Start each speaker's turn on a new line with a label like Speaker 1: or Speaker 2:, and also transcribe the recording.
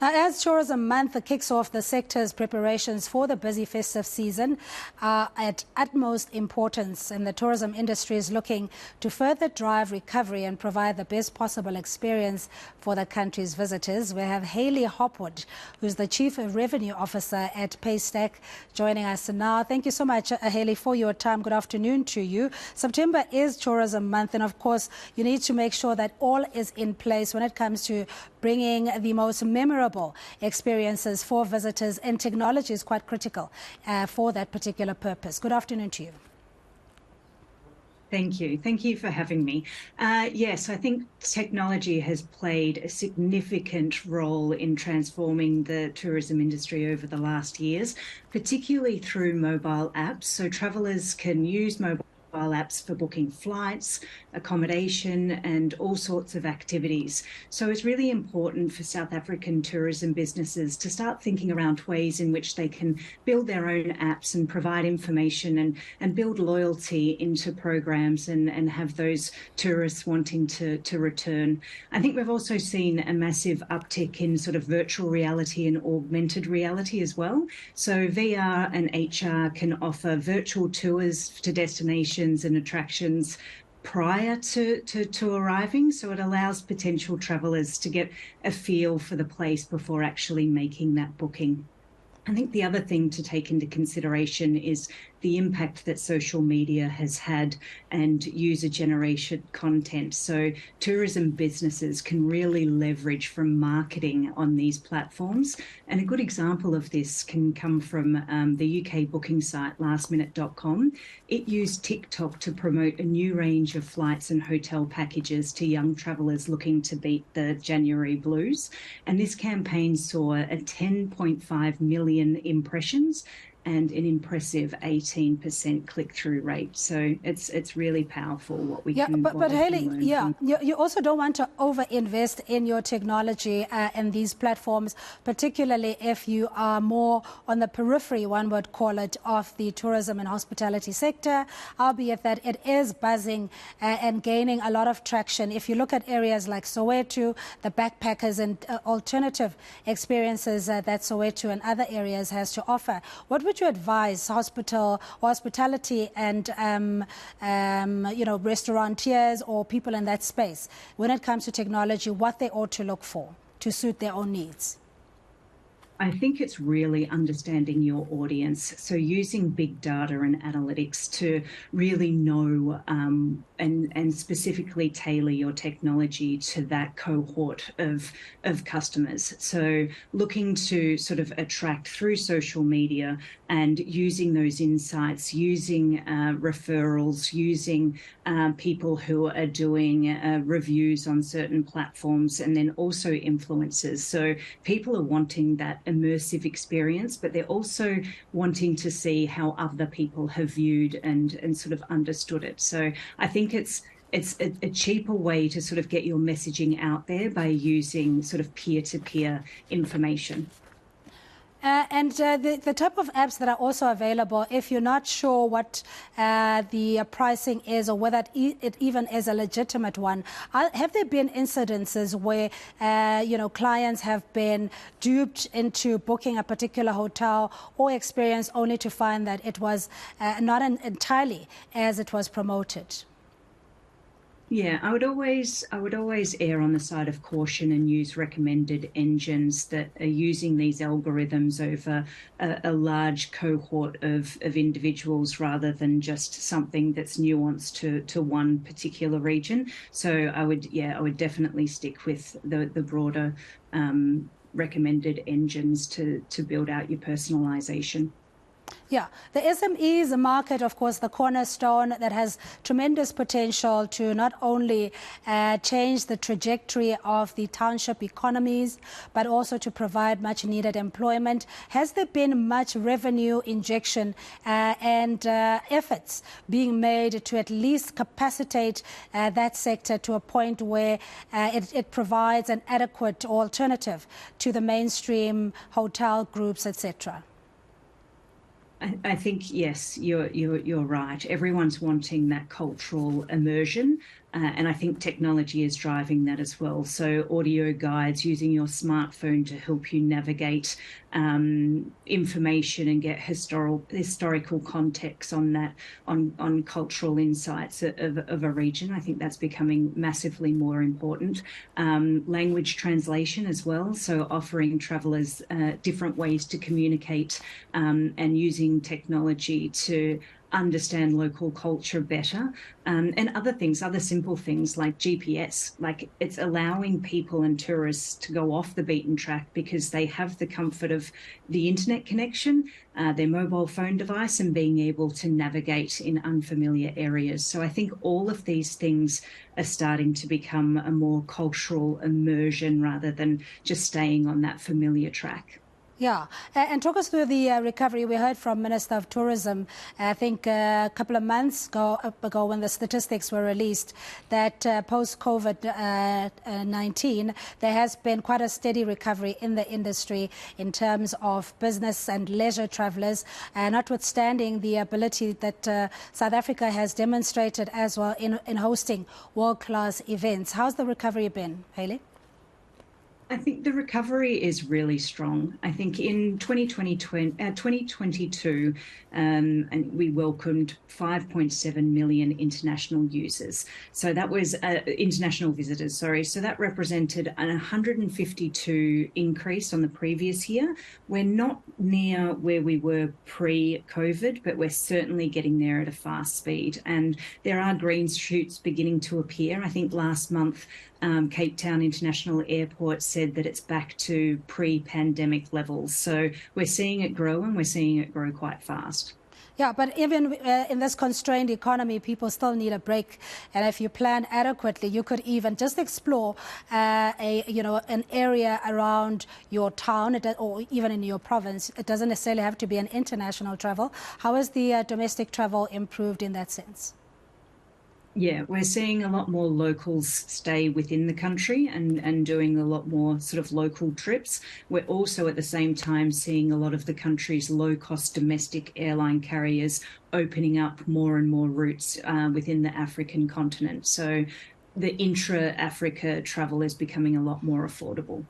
Speaker 1: As Tourism Month kicks off, the sector's preparations for the busy festive season are at utmost importance, and the tourism industry is looking to further drive recovery and provide the best possible experience for the country's visitors. We have Hayley Hopwood, who's the Chief Revenue Officer at Paystack, joining us now. Thank you so much, Hayley, for your time. Good afternoon to you. September is Tourism Month, and of course, you need to make sure that all is in place when it comes to bringing the most memorable experiences for visitors, and technology is quite critical for that particular purpose. Good afternoon to you.
Speaker 2: Thank you. Thank you for having me. Yes, I think technology has played a significant role in transforming the tourism industry over the last years, particularly through mobile apps. So travellers can use mobile apps for booking flights, accommodation, and all sorts of activities. So it's really important for South African tourism businesses to start thinking around ways in which they can build their own apps and provide information and build loyalty into programs and have those tourists wanting to return. I think we've also seen a massive uptick in sort of virtual reality and augmented reality as well. So VR and HR can offer virtual tours to destinations and attractions prior to arriving, so it allows potential travellers to get a feel for the place before actually making that booking. I think the other thing to take into consideration is the impact that social media has had and user-generated content. So tourism businesses can really leverage from marketing on these platforms. And a good example of this can come from the UK booking site lastminute.com. It used TikTok to promote a new range of flights and hotel packages to young travellers looking to beat the January blues. And this campaign saw a 10.5 million impressions and an impressive 18% click-through rate. So it's really powerful what we can.
Speaker 1: But Hayley, you also don't want to over-invest in your technology and these platforms, particularly if you are more on the periphery, one would call it, of the tourism and hospitality sector, albeit that it is buzzing and gaining a lot of traction. If you look at areas like Soweto, the backpackers and alternative experiences that Soweto and other areas has to offer, what would you advise hospitality and restaurateurs or people in that space when it comes to technology, what they ought to look for to suit their own needs?
Speaker 2: I think it's really understanding your audience. So using big data and analytics to really know and specifically tailor your technology to that cohort of customers. So looking to sort of attract through social media and using those insights, using referrals, using people who are doing reviews on certain platforms, and then also influencers. So people are wanting that immersive experience, but they're also wanting to see how other people have viewed and sort of understood it. So I think it's a cheaper way to sort of get your messaging out there by using sort of peer-to-peer information.
Speaker 1: The type of apps that are also available, if you're not sure what the pricing is or whether it even is a legitimate one, have there been incidences where clients have been duped into booking a particular hotel or experience only to find that it was not entirely as it was promoted?
Speaker 2: Yeah, I would always err on the side of caution and use recommended engines that are using these algorithms over a large cohort of individuals rather than just something that's nuanced to one particular region. So I would definitely stick with the broader recommended engines to build out your personalization.
Speaker 1: Yeah, the SMEs market, of course, the cornerstone that has tremendous potential to not only change the trajectory of the township economies, but also to provide much needed employment. Has there been much revenue injection and efforts being made to at least capacitate that sector to a point where it provides an adequate alternative to the mainstream hotel groups, etc.?
Speaker 2: I think, yes, you're right. Everyone's wanting that cultural immersion, And I think technology is driving that as well. So audio guides, using your smartphone to help you navigate information and get historical context on that, on cultural insights of a region. I think that's becoming massively more important. Language translation as well. So offering travellers different ways to communicate and using technology to understand local culture better, and other things, other simple things like GPS. Like, it's allowing people and tourists to go off the beaten track because they have the comfort of the internet connection, their mobile phone device, and being able to navigate in unfamiliar areas. So I think all of these things are starting to become a more cultural immersion rather than just staying on that familiar track.
Speaker 1: Yeah, and talk us through the recovery. We heard from Minister of Tourism, I think a couple of months ago when the statistics were released, that post-COVID-19, there has been quite a steady recovery in the industry in terms of business and leisure travellers, notwithstanding the ability that South Africa has demonstrated as well in hosting world-class events. How's the recovery been, Hayley?
Speaker 2: I think the recovery is really strong. I think in 2022, and we welcomed 5.7 million international users. So that was international visitors, sorry. So that represented an 152 increase on the previous year. We're not near where we were pre-COVID, but we're certainly getting there at a fast speed. And there are green shoots beginning to appear. I think last month, Cape Town International Airport said that it's back to pre-pandemic levels. So we're seeing it grow, and we're seeing it grow quite fast.
Speaker 1: Yeah, but even in this constrained economy, people still need a break. And if you plan adequately, you could even just explore an area around your town or even in your province. It doesn't necessarily have to be an international travel. How has the domestic travel improved in that sense?
Speaker 2: Yeah, we're seeing a lot more locals stay within the country and doing a lot more sort of local trips. We're also at the same time seeing a lot of the country's low-cost domestic airline carriers opening up more and more routes within the African continent. So the intra-Africa travel is becoming a lot more affordable.